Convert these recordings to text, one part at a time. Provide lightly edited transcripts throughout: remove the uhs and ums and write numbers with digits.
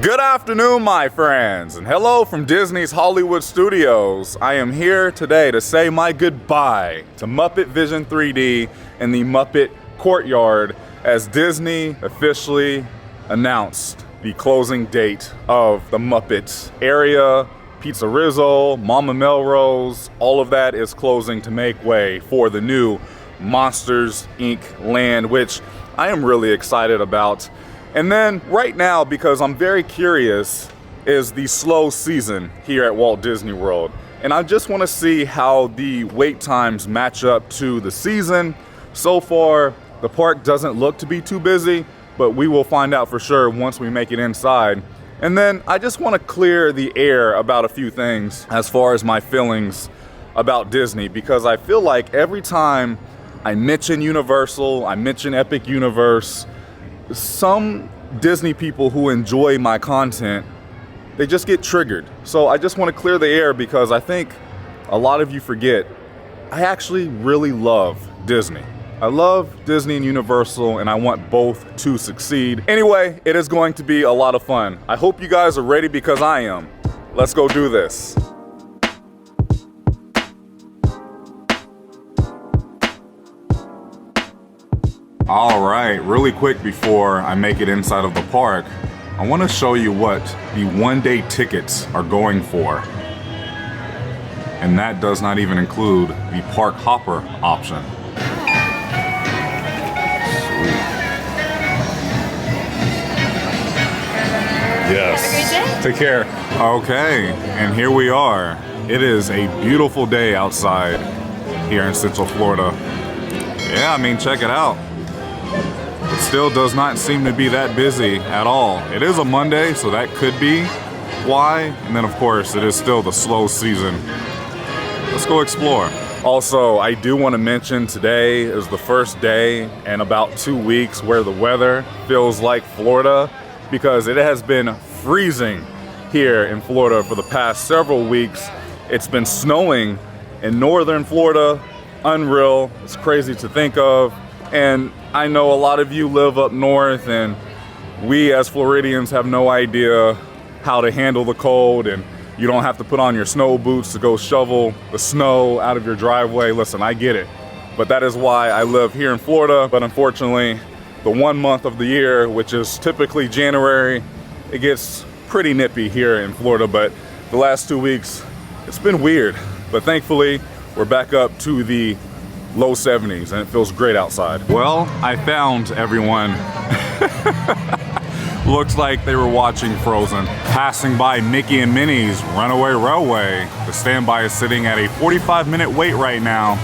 Good afternoon, my friends, and hello from Disney's Hollywood Studios. I am here today to say my goodbye to Muppet Vision 3D and the Muppet Courtyard as Disney officially announced the closing date of the Muppets area. Pizz Rizzo, Mama Melrose, all of that is closing to make way for the new Monsters, Inc. land, which I am really excited about. And then right now, because I'm very curious, is the slow season here at Walt Disney World. And I just want to see how the wait times match up to the season. So far, the park doesn't look to be too busy, but we will find out for sure once we make it inside. And then I just want to clear the air about a few things as far as my feelings about Disney, because I feel like every time I mention Universal, I mention Epic Universe, some Disney people who enjoy my content, they just get triggered. So I just want to clear the air because I think a lot of you forget, I actually really love Disney. I love Disney and Universal, and I want both to succeed. Anyway, it is going to be a lot of fun. I hope you guys are ready because I am. Let's go do this. All right, really quick before I make it inside of the park, I want to show you what the one-day tickets are going for. And that does not even include the park hopper option. Sweet. Yes. Take care. Okay, and here we are. It is a beautiful day outside here in Central Florida. Yeah, I mean, check it out. It still does not seem to be that busy at all. It is a Monday, so that could be why. And then of course, it is still the slow season. Let's go explore. Also, I do want to mention today is the first day in about 2 weeks where the weather feels like Florida, because it has been freezing here in Florida for the past several weeks. It's been snowing in northern Florida. Unreal. It's crazy to think of. And I know a lot of you live up north, and we as Floridians have no idea how to handle the cold, and you don't have to put on your snow boots to go shovel the snow out of your driveway. Listen, I get it, but that is why I live here in Florida. But unfortunately, the 1 month of the year, which is typically January, it gets pretty nippy here in Florida. But the last 2 weeks, it's been weird. But thankfully, we're back up to the low 70s, and it feels great outside. Well, I found everyone. Looks like they were watching Frozen. Passing by Mickey and Minnie's Runaway Railway. The standby is sitting at a 45-minute wait right now.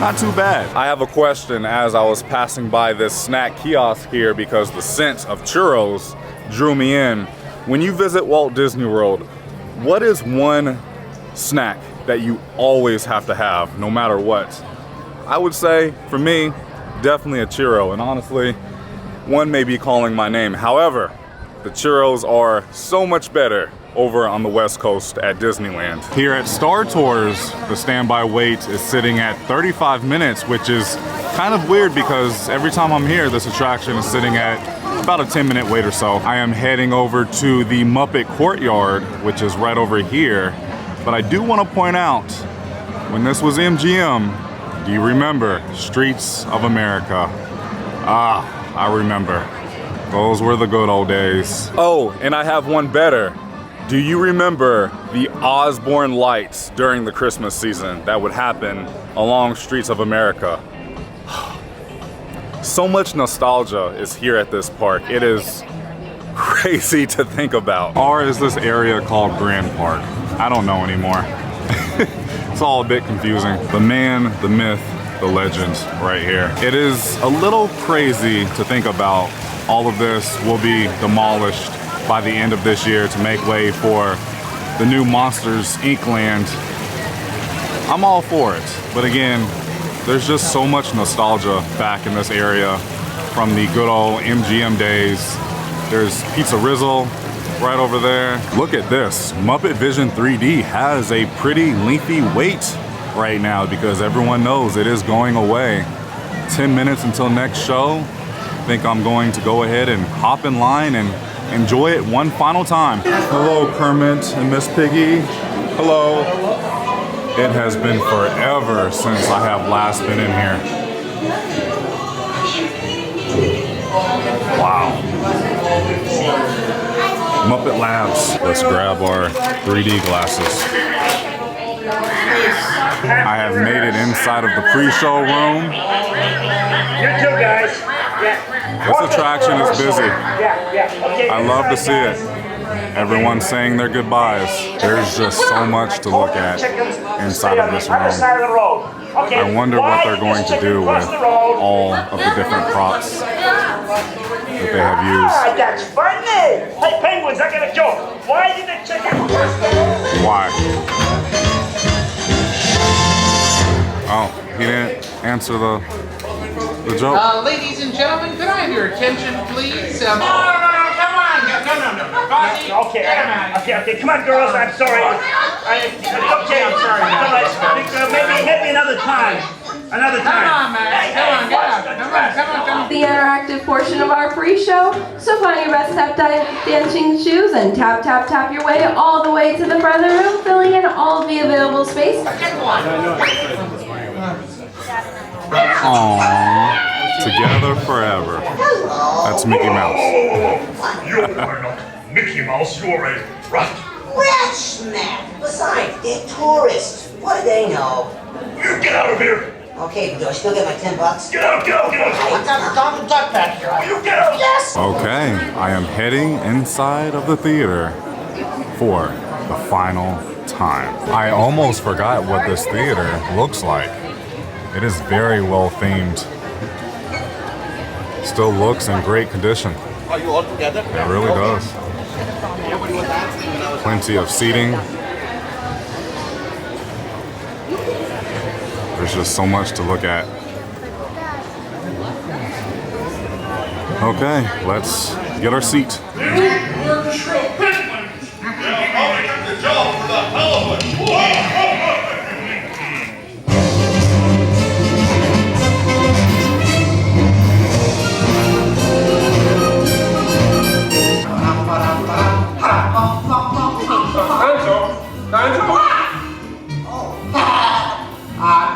Not too bad. I have a question as I was passing by this snack kiosk here, because the scent of churros drew me in. When you visit Walt Disney World, what is one snack that you always have to have, no matter what? I would say, for me, definitely a churro, and honestly, one may be calling my name. However, the churros are so much better over on the West Coast at Disneyland. Here at Star Tours, the standby wait is sitting at 35 minutes, which is kind of weird because every time I'm here, this attraction is sitting at about a 10-minute wait or so. I am heading over to the Muppet Courtyard, which is right over here. But I do want to point out, when this was MGM, do you remember Streets of America? Ah, I remember. Those were the good old days. Oh, and I have one better. Do you remember the Osborne Lights during the Christmas season that would happen along Streets of America? So much nostalgia is here at this park. It is crazy to think about. Or is this area called Grand Park? I don't know anymore. It's all a bit confusing. The man, the myth, the legend right here. It is a little crazy to think about. All of this will be demolished by the end of this year to make way for the new Monsters, Inc. land. I'm all for it. But again, there's just so much nostalgia back in this area from the good old MGM days. There's Pizz Rizzo right over there. Look at this. Muppet Vision 3D has a pretty lengthy wait right now because everyone knows it is going away. 10 minutes until next show. I think I'm going to go ahead and hop in line and enjoy it one final time. Hello, Kermit and Miss Piggy. Hello. It has been forever since I have last been in here. Wow. Muppet Labs. Let's grab our 3D glasses. I have made it inside of the pre-show room. You too, guys. Yeah. This attraction is busy. Okay. I love to see it. Everyone's saying their goodbyes. There's just so much to look at inside of this room. I wonder what they're going to do with all of the different props that they have used. That's funny. Hey, penguins, I got a joke. Why did the chicken cross the road? Why? Oh, he didn't answer the joke. Ladies and gentlemen, could I have your attention, please? No, come on. No. Bossy, Okay, come on, girls, I'm sorry. It's okay, I'm sorry. Maybe another time. Another time. Come on, man. Come on, get up. Come on. The interactive portion of our pre-show, so find your best tap dancing shoes and tap your way all the way to the front of the room, filling in all the available space. Aww, together forever. That's Mickey Mouse. You are not Mickey Mouse, you're a rat. Rat snap! Besides, they're tourists. What do they know? You get out of here. Okay, but do I still get my $10? Get out. Donald Duck back here. You get out. Yes! Okay, I am heading inside of the theater for the final time. I almost forgot what this theater looks like. It is very well themed. Still looks in great condition. Are you all together? It really does. Plenty of seating. There's just so much to look at. Okay, let's get our seat.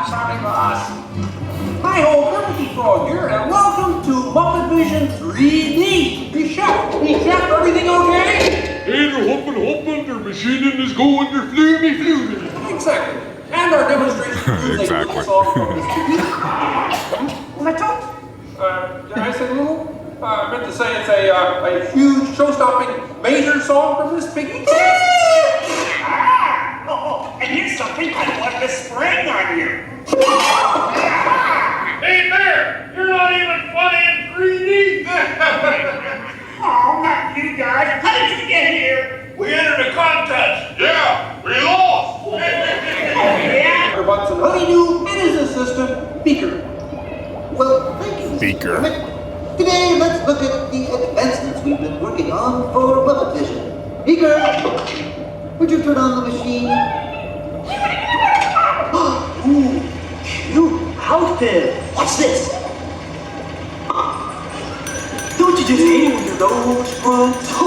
Sorry, boss. Hi ho, Kermit Frog here, and welcome to Muppet Vision 3D. Hey, Chef, everything okay? Hey, they're hopping, their machine is going, they're flumy. Exactly. And our demonstration. Exactly. Let's talk. Did I say little? I meant to say it's a huge show-stopping major song from Miss Piggy. And here's something I want to spring on you. Hey, Bear, you're not even funny in 3D. Oh, not you guys. How did you get here? We entered a contest. Yeah, we lost. Yeah? Dr. Watson Honeydew and his assistant, Beaker. Well, thank you, Mr. Beaker. Kermit. Today, let's look at the advancements we've been working on for Muppet Vision. Beaker, would you turn on the machine? Ooh, cute outfit. What's this? Don't you just hate it when your nose runs? I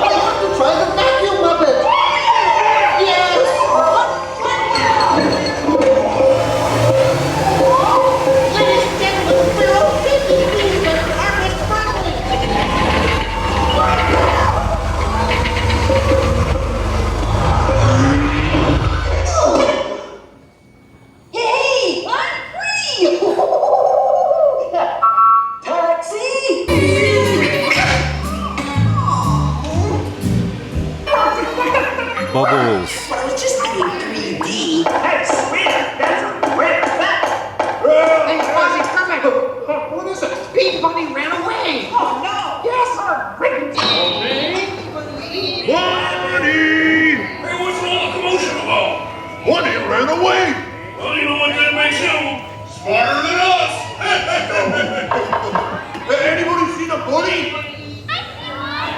want to try the vacuum Muppet. Yes. Ladies and gentlemen, we're all 50 degrees of harvest finally. Hey, I'm free! Taxi! Bubbles. But I was just thinking 3D. Hey, sweetie, that's a great effect. Hey, Fozzie, Kermit. What is it? Speed Bunny ran away. Oh, no. Yes, Buddy! Hey, what's all the commotion about? Buddy ran away. Well, you know what that makes him? Smarter than us. Anybody seen a bunny?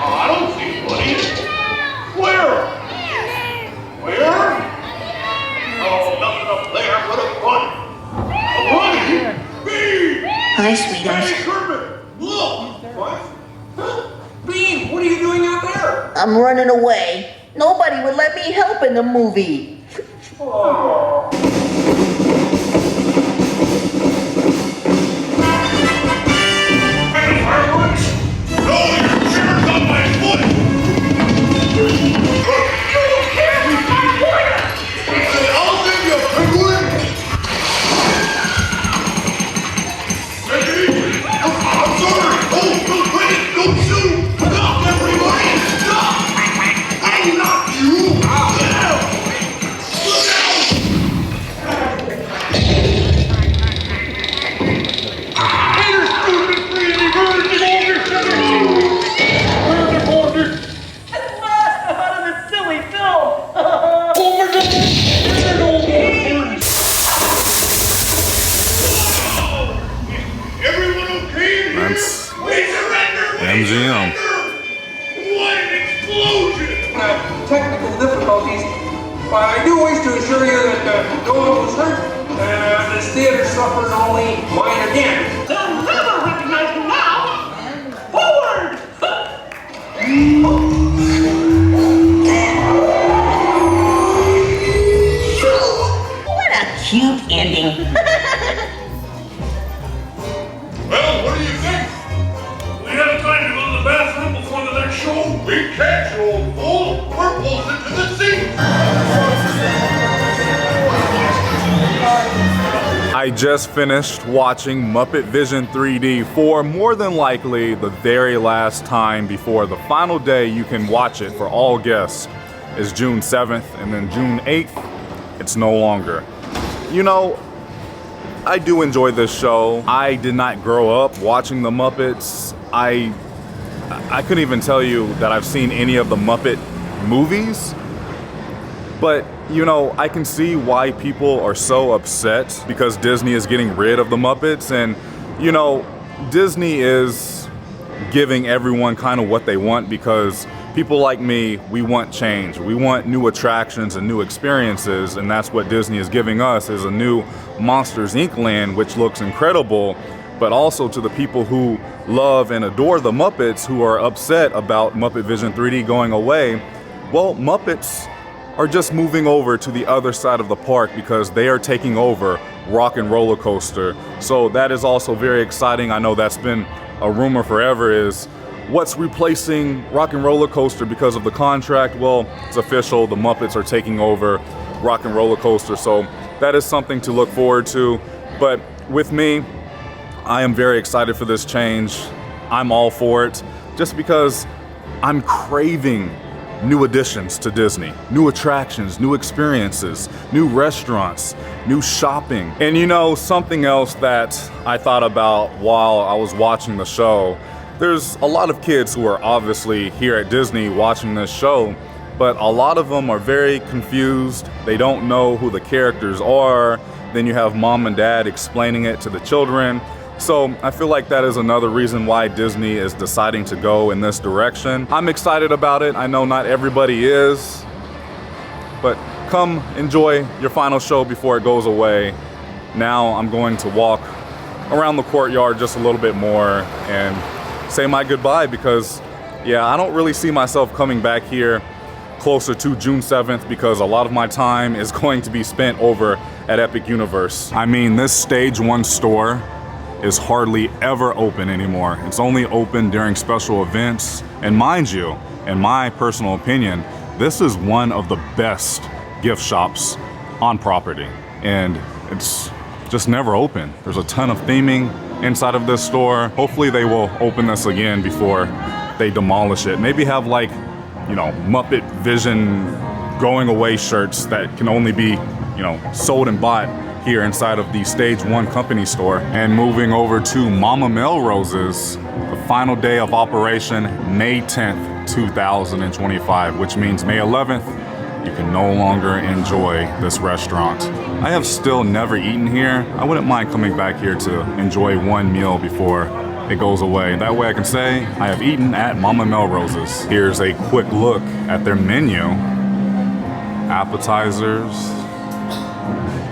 Oh, I don't see a bunny. Where? Oh, nothing up there but a bunny. A bunny? Me! Hi, sweetheart. Hey, Kermit, look! What? Huh? Be I'm running away. Nobody would let me help in the movie. MGM. What an explosion! Technical difficulties, but I do wish to assure you that no one was hurt. This theater suffered only minor damage. They'll never recognize you now! Forward! What a cute ending. Well, what do you think? We have time to go to the bathroom before the next show? We can't, you old fool! We're bolted to the seat! I just finished watching Muppet Vision 3D for more than likely the very last time before the final day you can watch it for all guests is June 7th, and then June 8th, it's no longer. You know, I do enjoy this show. I did not grow up watching the Muppets. I couldn't even tell you that I've seen any of the Muppet movies. But, you know, I can see why people are so upset because Disney is getting rid of the Muppets. And, you know, Disney is giving everyone kind of what they want because people like me, we want change. We want new attractions and new experiences. And that's what Disney is giving us is a new Monsters, Inc. land, which looks incredible. But also to the people who love and adore the Muppets who are upset about Muppet Vision 3D going away, well, Muppets are just moving over to the other side of the park because they are taking over Rock and Roller Coaster. So that is also very exciting. I know that's been a rumor forever is what's replacing Rock and Roller Coaster because of the contract? Well, it's official. The Muppets are taking over Rock and Roller Coaster. So that is something to look forward to. But with me, I am very excited for this change. I'm all for it just because I'm craving new additions to Disney, new attractions, new experiences, new restaurants, new shopping. And you know, something else that I thought about while I was watching the show, there's a lot of kids who are obviously here at Disney watching this show, but a lot of them are very confused. They don't know who the characters are. Then you have mom and dad explaining it to the children. So I feel like that is another reason why Disney is deciding to go in this direction. I'm excited about it. I know not everybody is, but come enjoy your final show before it goes away. Now I'm going to walk around the courtyard just a little bit more and say my goodbye because, yeah, I don't really see myself coming back here closer to June 7th because a lot of my time is going to be spent over at Epic Universe. I mean, this Stage 1 store is hardly ever open anymore. It's only open during special events. And mind you, in my personal opinion, this is one of the best gift shops on property. And it's just never open. There's a ton of theming inside of this store. Hopefully they will open this again before they demolish it. Maybe have like, you know, Muppet Vision going away shirts that can only be, you know, sold and bought here inside of the Stage 1 company store. And moving over to Mama Melrose's, the final day of operation, May 10th, 2025, which means May 11th, you can no longer enjoy this restaurant. I have still never eaten here. I wouldn't mind coming back here to enjoy one meal before it goes away. That way I can say I have eaten at Mama Melrose's. Here's a quick look at their menu. Appetizers,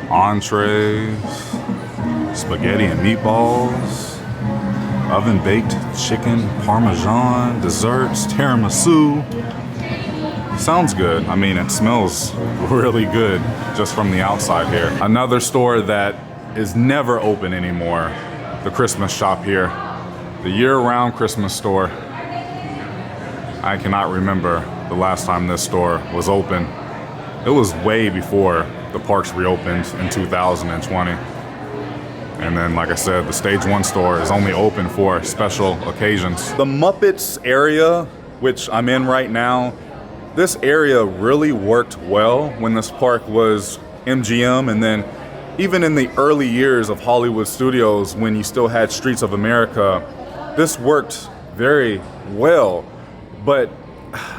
entrees, spaghetti and meatballs, oven-baked chicken parmesan, desserts, tiramisu, Sounds good. I mean, it smells really good just from the outside here. Another store that is never open anymore, the Christmas shop here. The year-round Christmas store. I cannot remember the last time this store was open. It was way before the parks reopened in 2020. And then, like I said, the Stage 1 store is only open for special occasions. The Muppets area, which I'm in right now, this area really worked well when this park was MGM, and then even in the early years of Hollywood Studios when you still had Streets of America, this worked very well. But,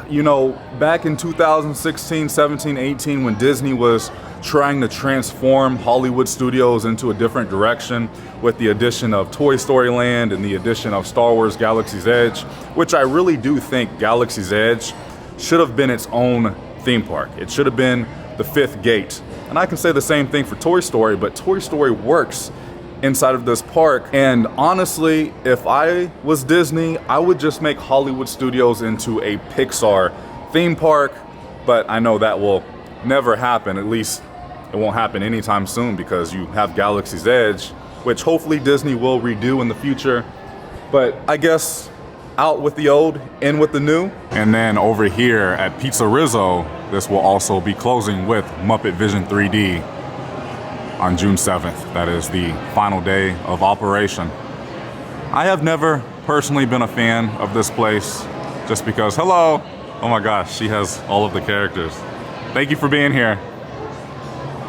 you know, back in 2016, 17, 18, when Disney was trying to transform Hollywood Studios into a different direction with the addition of Toy Story Land and the addition of Star Wars Galaxy's Edge, which I really do think Galaxy's Edge should have been its own theme park. It should have been the fifth gate. And I can say the same thing for Toy Story, but Toy Story works inside of this park. And honestly, if I was Disney, I would just make Hollywood Studios into a Pixar theme park, but I know that will never happen. At least it won't happen anytime soon because you have Galaxy's Edge, which hopefully Disney will redo in the future. But I guess out with the old, in with the new. And then over here at Pizz Rizzo, this will also be closing with Muppet Vision 3D on June 7th. That is the final day of operation. I have never personally been a fan of this place just because, hello, oh my gosh, she has all of the characters. Thank you for being here.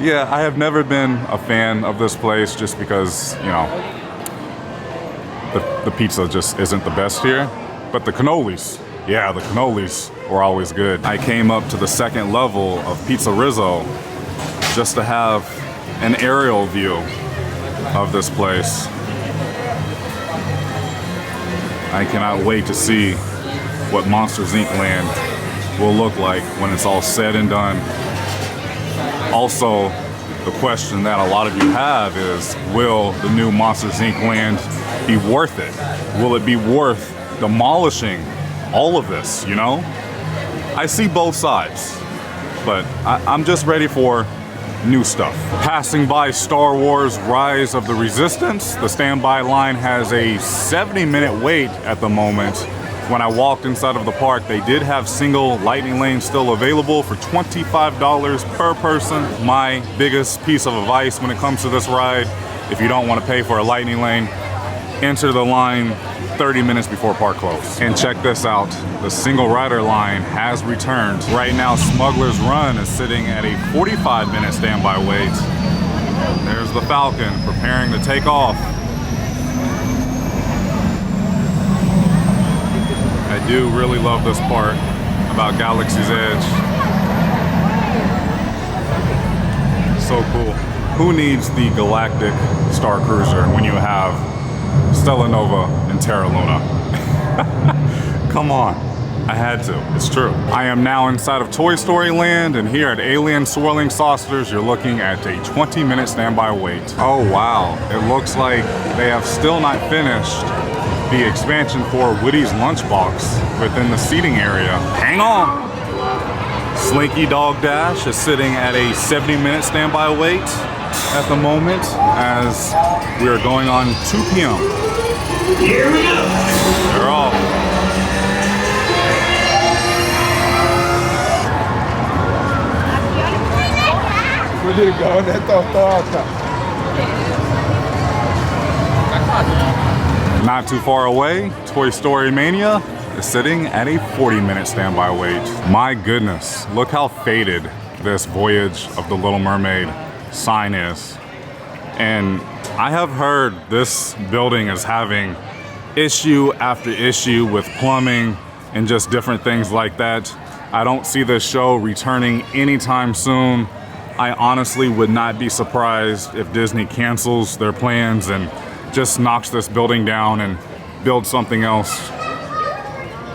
Yeah, I have never been a fan of this place just because, you know, the pizza just isn't the best here. But the cannolis, yeah, the cannolis were always good. I came up to the second level of Pizz Rizzo just to have an aerial view of this place. I cannot wait to see what Monsters Inc. Land will look like when it's all said and done. Also, the question that a lot of you have is, will the new Monsters Inc. Land be worth it? Will it be worth demolishing all of this, you know? I see both sides, but I'm just ready for new stuff. Passing by Star Wars Rise of the Resistance, the standby line has a 70-minute wait at the moment. When I walked inside of the park, they did have single lightning lanes still available for $25 per person. My biggest piece of advice when it comes to this ride, if you don't want to pay for a lightning lane, enter the line 30 minutes before park close. And check this out, the single rider line has returned. Right now, Smuggler's Run is sitting at a 45-minute standby wait. There's the Falcon preparing to take off. I do really love this part about Galaxy's Edge. So cool. Who needs the Galactic Star Cruiser when you have Stella Nova and Terra Luna? Come on, I had to, it's true. I am now inside of Toy Story Land, and here at Alien Swirling Saucers, you're looking at a 20-minute standby wait. Oh wow, it looks like they have still not finished the expansion for Woody's Lunchbox within the seating area. Hang on! Slinky Dog Dash is sitting at a 70-minute standby wait at the moment as we are going on 2 p.m. Here we go. They're off. Not too far away, Toy Story Mania is sitting at a 40-minute standby wait. My goodness, look how faded this Voyage of the Little Mermaid sign is. And I have heard this building is having issue after issue with plumbing and just different things like that. I don't see this show returning anytime soon. I honestly would not be surprised if Disney cancels their plans and just knocks this building down and builds something else.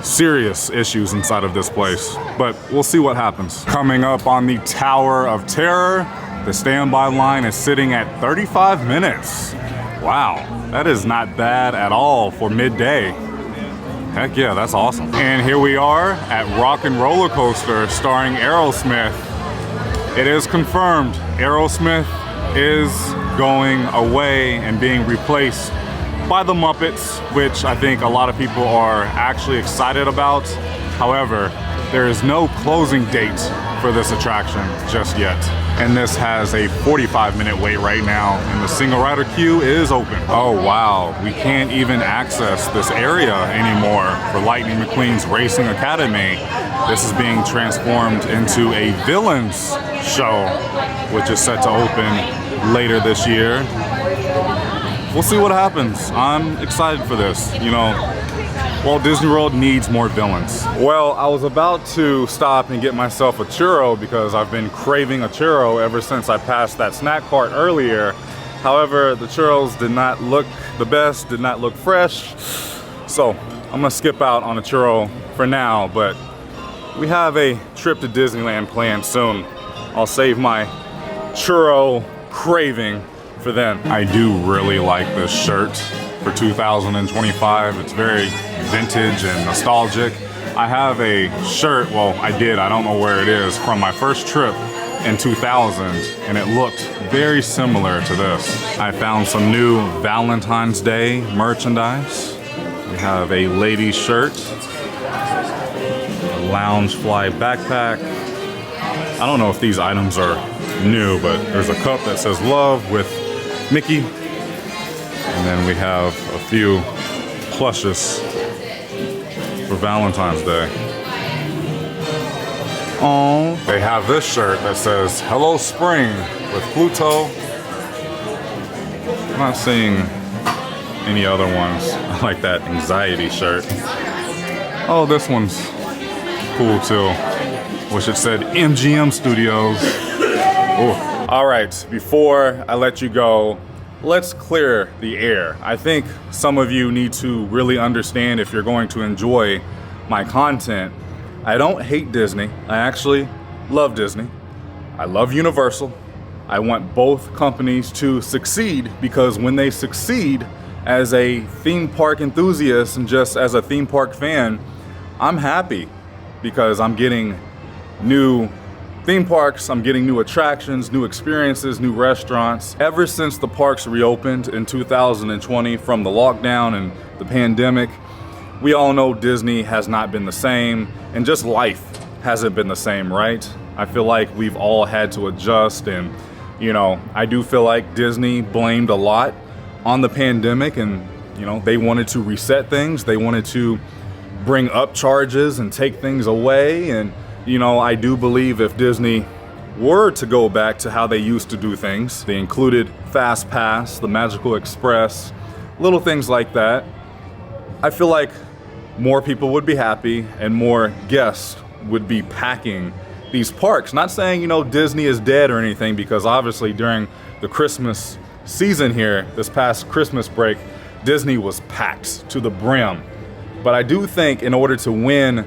Serious issues inside of this place, but we'll see what happens. Coming up on the Tower of Terror, the standby line is sitting at 35 minutes. Wow, that is not bad at all for midday. Heck yeah, that's awesome. And here we are at Rock and Roller Coaster starring Aerosmith. It is confirmed, Aerosmith is going away and being replaced by the Muppets, which I think a lot of people are actually excited about. However, there is no closing date for this attraction just yet. And this has a 45-minute wait right now, and the single rider queue is open. Oh wow, we can't even access this area anymore for Lightning McQueen's Racing Academy. This is being transformed into a villains show, which is set to open later this year. We'll see what happens. I'm excited for this. You know, Walt Disney World needs more villains. Well, I was about to stop and get myself a churro because I've been craving a churro ever since I passed that snack cart earlier. However, the churros did not look the best, did not look fresh. So I'm gonna skip out on a churro for now, but we have a trip to Disneyland planned soon. I'll save my churro craving for then. I do really like this shirt for 2025. It's very vintage and nostalgic. I have a shirt, well, I don't know where it is, from my first trip in 2000, and it looked very similar to this. I found some new Valentine's Day merchandise. We have a ladies shirt, a Loungefly backpack. I don't know if these items are new, but there's a cup that says love with Mickey. And then we have a few plushes for Valentine's Day. Oh, they have this shirt that says Hello Spring with Pluto. I'm not seeing any other ones. I like that anxiety shirt. Oh, this one's cool too. Wish it said MGM Studios. Oh. All right, before I let you go, let's clear the air. I think some of you need to really understand if you're going to enjoy my content. I don't hate Disney. I actually love Disney. I love Universal. I want both companies to succeed because when they succeed as a theme park enthusiast and just as a theme park fan, I'm happy because I'm getting new theme parks, I'm getting new attractions, new experiences, new restaurants. Ever since the parks reopened in 2020 from the lockdown and the pandemic, we all know Disney has not been the same, and just life hasn't been the same, right? I feel like we've all had to adjust, and you know, I do feel like Disney blamed a lot on the pandemic, and you know, they wanted to reset things, they wanted to bring up charges and take things away, and you know, I do believe if Disney were to go back to how they used to do things, they included Fast Pass, the Magical Express, little things like that, I feel like more people would be happy and more guests would be packing these parks. Not saying, you know, Disney is dead or anything, because obviously during the Christmas season here, this past Christmas break, Disney was packed to the brim. But I do think in order to win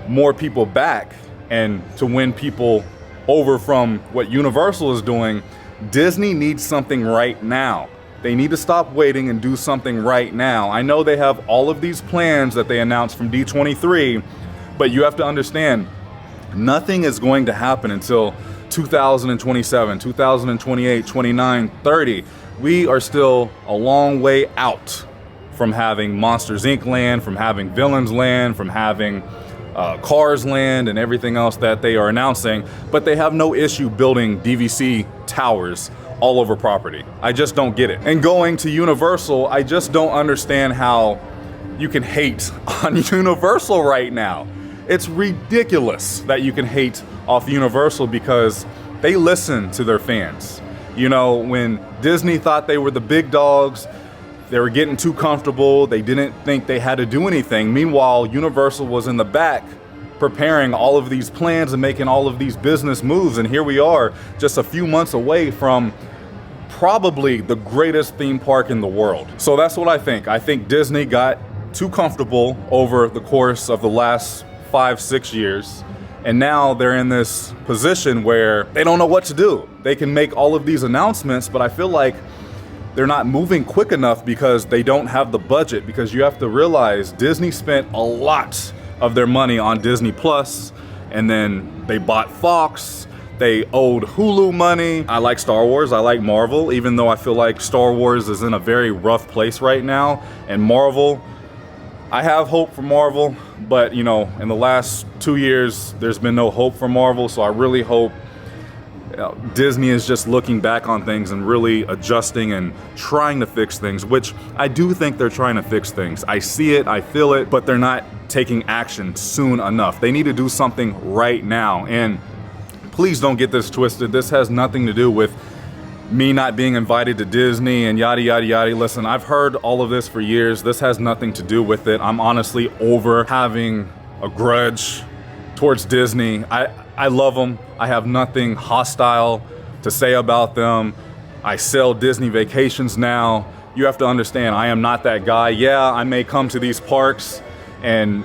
more people back and to win people over from what Universal is doing, Disney needs something right now. They need to stop waiting and do something right now. I know they have all of these plans that they announced from D23, but you have to understand, nothing is going to happen until 2027, 2028, 29, 30. We are still a long way out from having Monsters Inc. land, from having Villains land, from having Cars land and everything else that they are announcing, but they have no issue building DVC towers all over property. I just don't get it. And going to Universal, I just don't understand how you can hate on Universal right now. It's ridiculous that you can hate off Universal because they listen to their fans. You know, when Disney thought they were the big dogs, they were getting too comfortable. They didn't think they had to do anything. Meanwhile, Universal was in the back preparing all of these plans and making all of these business moves. And here we are just a few months away from probably the greatest theme park in the world. So that's what I think. I think Disney got too comfortable over the course of the last 5-6 years. And now they're in this position where they don't know what to do. They can make all of these announcements, but I feel like they're not moving quick enough because they don't have the budget. Because you have to realize Disney spent a lot of their money on Disney Plus, and then they bought Fox. They owed Hulu money. I like Star Wars, I like Marvel, even though I feel like Star Wars is in a very rough place right now. And Marvel, I have hope for Marvel, but you know, in the last 2 years, there's been no hope for Marvel. So I really hope Disney is just looking back on things and really adjusting and trying to fix things, which I do think they're trying to fix things. I see it, I feel it, but they're not taking action soon enough. They need to do something right now. And please don't get this twisted. This has nothing to do with me not being invited to Disney and yada, yada, yada. Listen, I've heard all of this for years. This has nothing to do with it. I'm honestly over having a grudge towards Disney. I love them. I have nothing hostile to say about them. I sell Disney vacations now. You have to understand, I am not that guy. Yeah, I may come to these parks and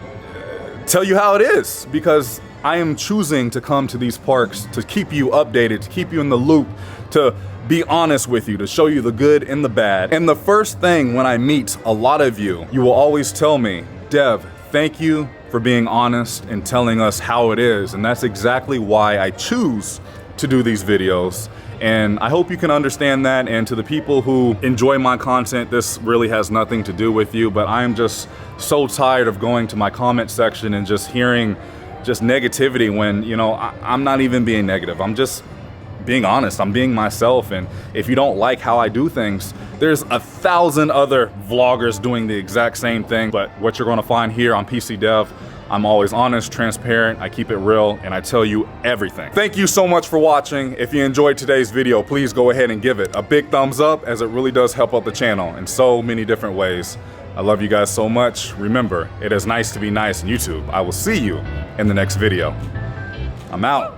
tell you how it is, because I am choosing to come to these parks to keep you updated, to keep you in the loop, to be honest with you, to show you the good and the bad. And the first thing when I meet a lot of you, you will always tell me, Dev, thank you for being honest and telling us how it is. And that's exactly why I choose to do these videos. And I hope you can understand that. And to the people who enjoy my content, this really has nothing to do with you, but I am just so tired of going to my comment section and just hearing just negativity when, you know, I'm not even being negative. I'm just being honest. I'm being myself. And if you don't like how I do things, there's 1,000 other vloggers doing the exact same thing. But what you're going to find here on PC Dev, I'm always honest, transparent, I keep it real, and I tell you everything. Thank you so much for watching. If you enjoyed today's video, please go ahead and give it a big thumbs up, as it really does help out the channel in so many different ways. I love you guys so much. Remember, it is nice to be nice on YouTube. I will see you in the next video. I'm out.